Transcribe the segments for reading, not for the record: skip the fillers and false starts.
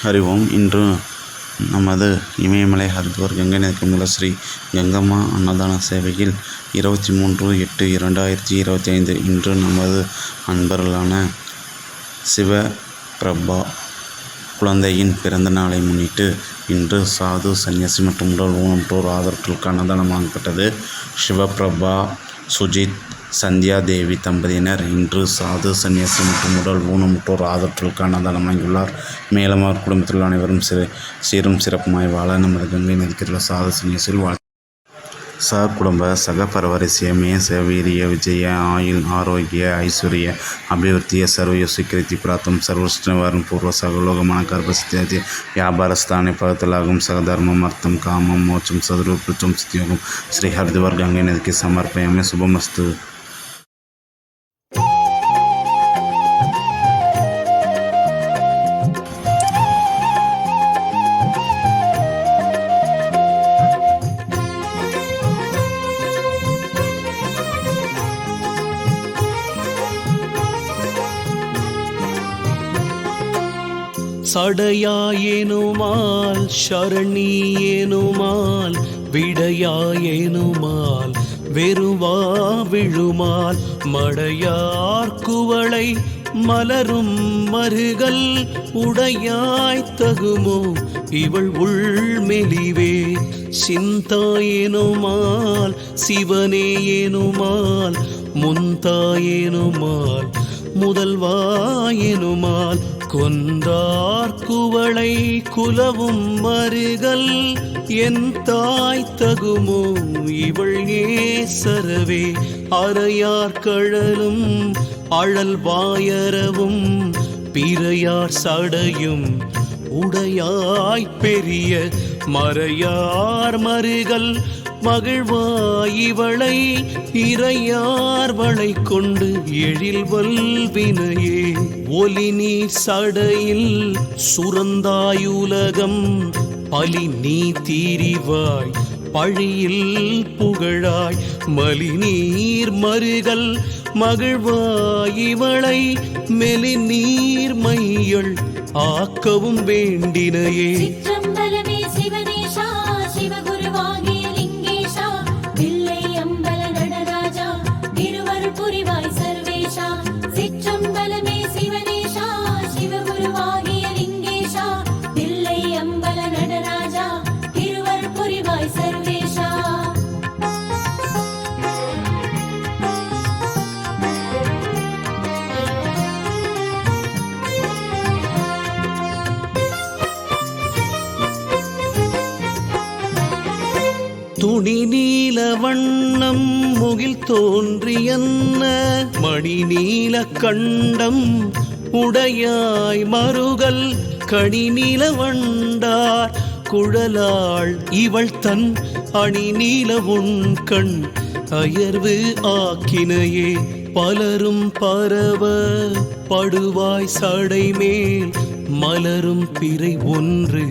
அறிவோம். இன்று நமது இமயமலை ஹரித்வார் கங்கை நதிக்குள்ள ஸ்ரீ கங்கம்மா அன்னதான சேவையில் 23/8/2025 இன்று நமது அன்பர்களான சிவபிரபா குழந்தையின் பிறந்த நாளை முன்னிட்டு இன்று சாது சன்னியாசி மற்றும் உடல் ஊனமுற்றோர் ஆதரவுக்கு அன்னதானம் வழங்கப்பட்டது. சிவபிரபா, சுஜித், சந்தியா தேவி தம்பதியினர் இன்று சாது சன்னியாசி மற்றும் உடல் ஊனமுற்றோர் ஆதரவுக்கு அன்னதானம் வழங்கியுள்ளார். மேலும் அவர் குடும்பத்தில் அனைவரும் சீரும் சிறப்புமாய் வாழ நமது கங்கை நதிக்குள்ள சாது சன்னியாசியில் குடும்ப சக பரவரிசிய மே वीर्य विजय आयुल आरोग्य ऐश्वर्य अभिवृद्धि सर्वयो स्वीकृति प्राप्तम सर्वोष्णवर्ण पूर्व सगलोकमान गर्भस्थिति व्यापार स्थाने पगतलागम सगधर्मम अर्थम कामम मोक्षम सदरूपम सिद्धियोगम श्री हरिद्वार गंगे नदी के समर्पयामि शुभमस्तु. சடையாயேனுமால் சரணியேனுமால் விடையாயேனுமால் வெறுவா விழுமால் மடையார் குவளை மலரும் மருகல் உடையாய் தகுமோ இவள் உள்மெலிவே சிந்தாயேனுமால் சிவனேயேனுமால் முந்தாயேனுமால் முதல்வாயேனுமால் கொன்றார் குவளை குலவும் மருகல் என் தாய் தகுமோ இவள் ஏசரவே அறையார் கழலும் அழல் வாயரவும் பிறையார் சடையும் உடையாய் பெரிய மறையார் மருகல் மகிழ்வாயிவளை இறையார்வளை கொண்டு எழில் வல்வினையே ஒலி நீர் சடையில் சுரந்தாயுலகம் பலி நீ தீரிவாய் பழியில் புகழாய் மலி நீர் மருகல் மகிழ்வாயிவளை மெலி நீர் மையள் ஆக்கவும் வேண்டினையே. துணி நீல வண்ணம் முகில் தோன்றியன்ன மணி நீல கண்டம் உடையாய் மருகல் கனி நீல வண்டார் குழலாள் இவள் தன் அணி நீல உன் கண் அயர்வு ஆக்கினையே பலரும் பரவ படுவாய் சடை மேல் மலரும் பிறை ஒன்று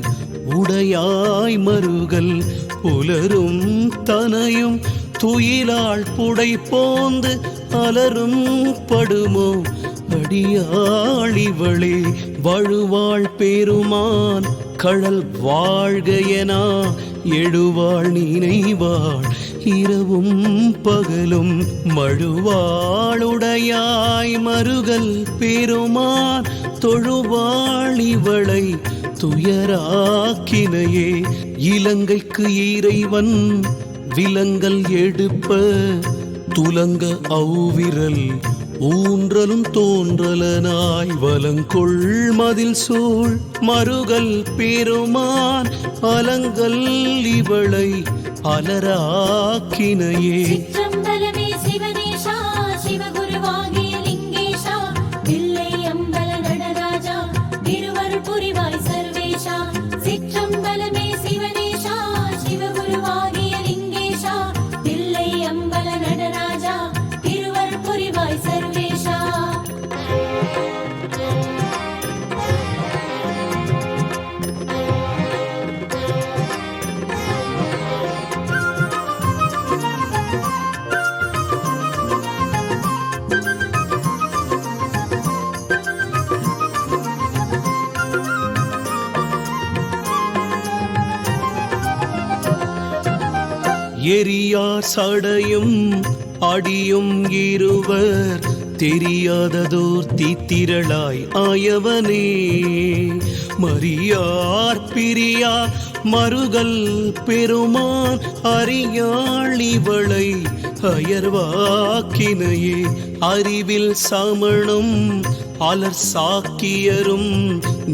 உடையாய் மருகல் புலரும் தனையும் துயிலாள் புடை போந்து அலரும் படுமோ அடியாளிவளே வழுவாள் பெருமான் கழல் வாழ்கையனா எழுவாள் நினைவாள் இரவும் பகலும் மழுவாளுடையாய் மருகல் பெருமான் தொழுவாள் இவளை துயராக்கினையே. இலங்கைக்கு இறைவன் விலங்கல் எடுப்ப துலங்க அவ்விரல் ஊன்றலும் தோன்றலனாய் வலங்கொள் மதில் சூழ் மருகல் பெருமான் அலங்கல் இவளை அலராக்கினையே. எரியார் சடையும் அடியும் இருவர் தெரியாததோர் தீத்திரளாய் ஆயவனே மரியார் பிரியார் மருகல் பெருமான் அறியாளிவளை அயர்வாக்கினையே அறிவில் சமணம் அலர் சாக்கியரும்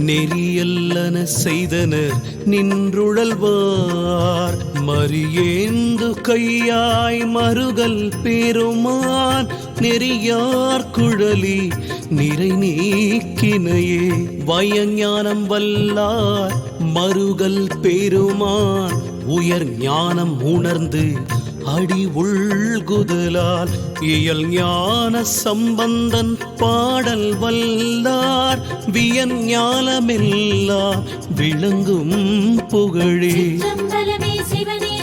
நெறியல்லன செய்தனர் நின்றுழல்வார் மரியேந்து கையாய் மருகல் பெருமான் நெறியார் குழலி நிறை நீக்கினையே வயஞானம் வல்லார் மருகல் பெருமான் உயர் ஞானம் உணர்ந்து அடி உள்குதலால் இயல் ஞான சம்பந்தன் பாடல் வல்லார் வியன் ஞானமெல்லாம் விளங்கும் புகழே சிற்றம்பலமே சிவனே